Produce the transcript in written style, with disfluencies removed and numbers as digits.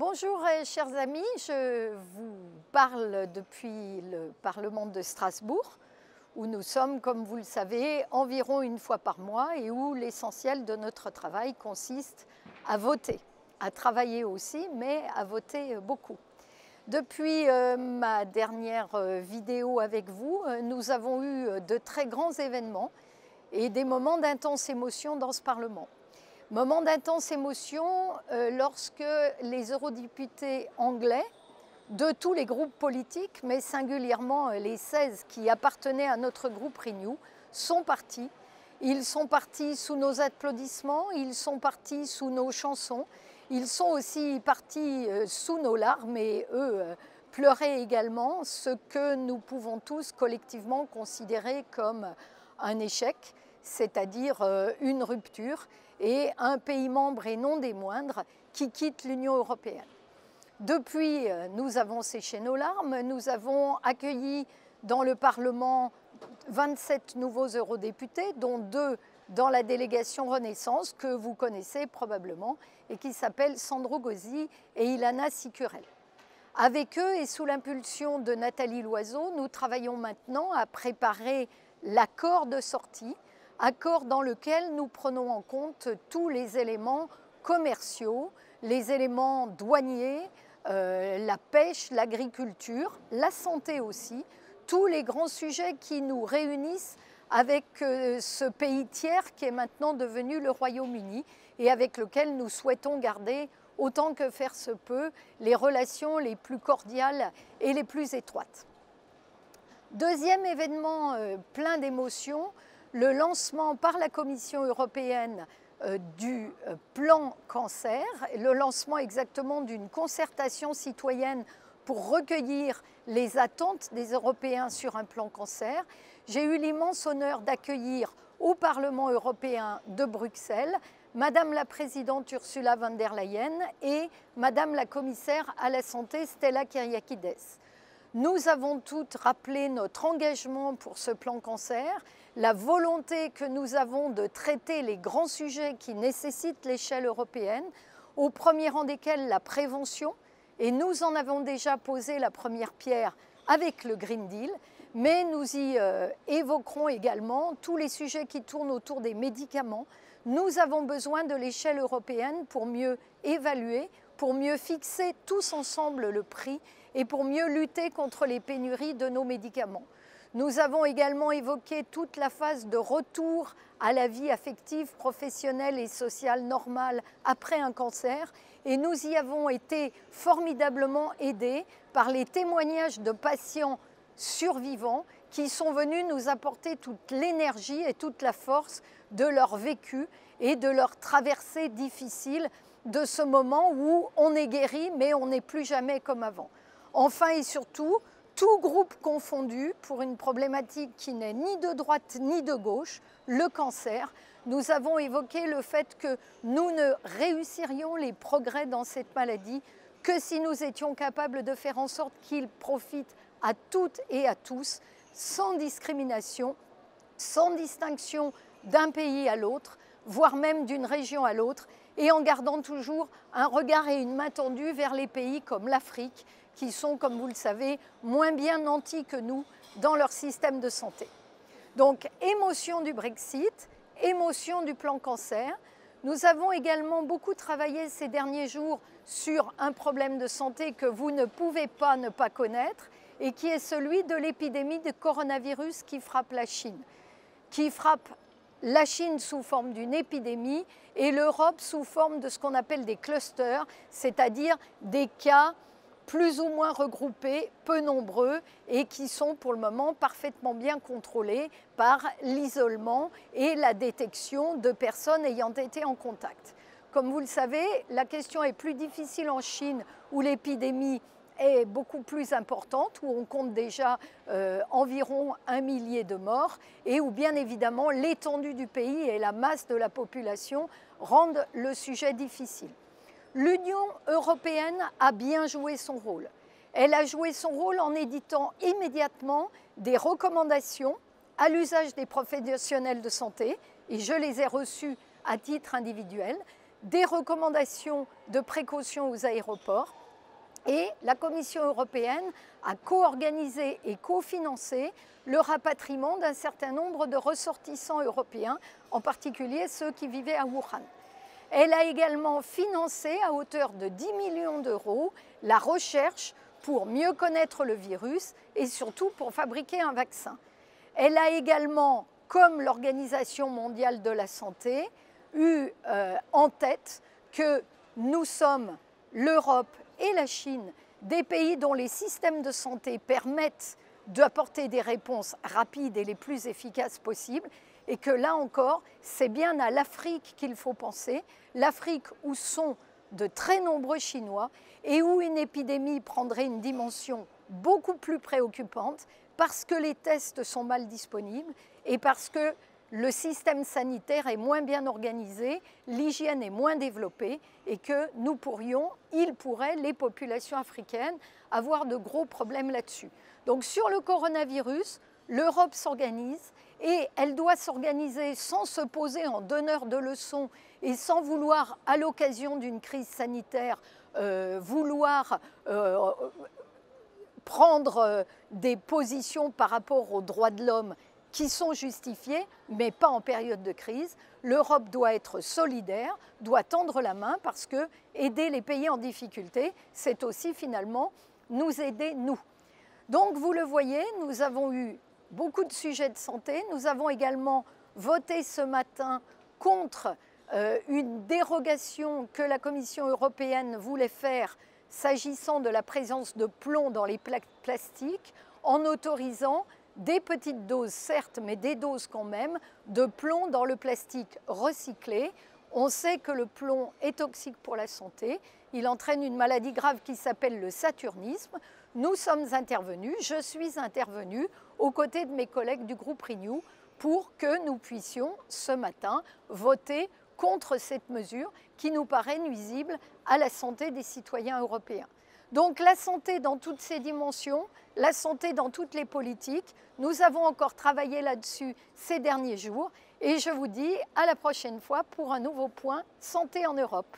Bonjour chers amis, je vous parle depuis le Parlement de Strasbourg où nous sommes, comme vous le savez, environ une fois par mois et où l'essentiel de notre travail consiste à voter, à travailler aussi, mais à voter beaucoup. Depuis ma dernière vidéo avec vous, nous avons eu de très grands événements et des moments d'intense émotion dans ce Parlement. Moment d'intense émotion lorsque les eurodéputés anglais de tous les groupes politiques, mais singulièrement les 16 qui appartenaient à notre groupe Renew, sont partis. Ils sont partis sous nos applaudissements, ils sont partis sous nos chansons, ils sont aussi partis sous nos larmes et eux pleuraient également, ce que nous pouvons tous collectivement considérer comme un échec, c'est-à-dire une rupture et un pays membre et non des moindres qui quitte l'Union européenne. Depuis, nous avons séché nos larmes, nous avons accueilli dans le Parlement 27 nouveaux eurodéputés, dont 2 dans la délégation Renaissance, que vous connaissez probablement, et qui s'appellent Sandro Gozi et Ilana Sicurel. Avec eux et sous l'impulsion de Nathalie Loiseau, nous travaillons maintenant à préparer l'accord de sortie, accord dans lequel nous prenons en compte tous les éléments commerciaux, les éléments douaniers, la pêche, l'agriculture, la santé aussi, tous les grands sujets qui nous réunissent avec ce pays tiers qui est maintenant devenu le Royaume-Uni et avec lequel nous souhaitons garder autant que faire se peut les relations les plus cordiales et les plus étroites. Deuxième événement plein d'émotions, le lancement par la Commission européenne du plan cancer, le lancement exactement d'une concertation citoyenne pour recueillir les attentes des Européens sur un plan cancer. J'ai eu l'immense honneur d'accueillir au Parlement européen de Bruxelles Madame la Présidente Ursula von der Leyen et Madame la Commissaire à la Santé Stella Kyriakides. Nous avons toutes rappelé notre engagement pour ce plan cancer, la volonté que nous avons de traiter les grands sujets qui nécessitent l'échelle européenne, au premier rang desquels la prévention, et nous en avons déjà posé la première pierre avec le Green Deal, mais nous y évoquerons également tous les sujets qui tournent autour des médicaments. Nous avons besoin de l'échelle européenne pour mieux évaluer, pour mieux fixer tous ensemble le prix et pour mieux lutter contre les pénuries de nos médicaments. Nous avons également évoqué toute la phase de retour à la vie affective, professionnelle et sociale normale après un cancer et nous y avons été formidablement aidés par les témoignages de patients survivants qui sont venus nous apporter toute l'énergie et toute la force de leur vécu et de leur traversée difficile de ce moment où on est guéri mais on n'est plus jamais comme avant. Enfin et surtout, tout groupe confondu pour une problématique qui n'est ni de droite ni de gauche, le cancer, nous avons évoqué le fait que nous ne réussirions les progrès dans cette maladie que si nous étions capables de faire en sorte qu'il profite à toutes et à tous, sans discrimination, sans distinction d'un pays à l'autre, voire même d'une région à l'autre, et en gardant toujours un regard et une main tendue vers les pays comme l'Afrique, qui sont, comme vous le savez, moins bien nantis que nous dans leur système de santé. Donc, émotion du Brexit, émotion du plan cancer. Nous avons également beaucoup travaillé ces derniers jours sur un problème de santé que vous ne pouvez pas ne pas connaître et qui est celui de l'épidémie de coronavirus qui frappe la Chine, sous forme d'une épidémie et l'Europe sous forme de ce qu'on appelle des clusters, c'est-à-dire des cas plus ou moins regroupés, peu nombreux et qui sont pour le moment parfaitement bien contrôlés par l'isolement et la détection de personnes ayant été en contact. Comme vous le savez, la question est plus difficile en Chine où l'épidémie est beaucoup plus importante, où on compte déjà environ 1 millier de morts et où bien évidemment l'étendue du pays et la masse de la population rendent le sujet difficile. L'Union européenne a bien joué son rôle. Elle a joué son rôle en éditant immédiatement des recommandations à l'usage des professionnels de santé, et je les ai reçues à titre individuel, des recommandations de précaution aux aéroports. Et la Commission européenne a co-organisé et cofinancé le rapatriement d'un certain nombre de ressortissants européens, en particulier ceux qui vivaient à Wuhan. Elle a également financé à hauteur de 10 millions d'euros la recherche pour mieux connaître le virus et surtout pour fabriquer un vaccin. Elle a également, comme l'Organisation mondiale de la santé, eu en tête que nous sommes, l'Europe et la Chine, des pays dont les systèmes de santé permettent d'apporter des réponses rapides et les plus efficaces possibles, et que là encore, c'est bien à l'Afrique qu'il faut penser, l'Afrique où sont de très nombreux Chinois et où une épidémie prendrait une dimension beaucoup plus préoccupante parce que les tests sont mal disponibles et parce que le système sanitaire est moins bien organisé, l'hygiène est moins développée et que nous pourrions, les populations africaines, avoir de gros problèmes là-dessus. Donc sur le coronavirus, l'Europe s'organise et elle doit s'organiser sans se poser en donneur de leçons et sans vouloir, à l'occasion d'une crise sanitaire, prendre des positions par rapport aux droits de l'homme qui sont justifiées, mais pas en période de crise. L'Europe doit être solidaire, doit tendre la main parce que aider les pays en difficulté, c'est aussi finalement nous aider nous. Donc vous le voyez, nous avons eu beaucoup de sujets de santé. Nous avons également voté ce matin contre une dérogation que la Commission européenne voulait faire s'agissant de la présence de plomb dans les plastiques, en autorisant des petites doses, certes, mais des doses quand même, de plomb dans le plastique recyclé. On sait que le plomb est toxique pour la santé. Il entraîne une maladie grave qui s'appelle le saturnisme. Nous sommes intervenus, je suis intervenue aux côtés de mes collègues du groupe Renew pour que nous puissions ce matin voter contre cette mesure qui nous paraît nuisible à la santé des citoyens européens. Donc la santé dans toutes ses dimensions, la santé dans toutes les politiques, nous avons encore travaillé là-dessus ces derniers jours et je vous dis à la prochaine fois pour un nouveau point Santé en Europe.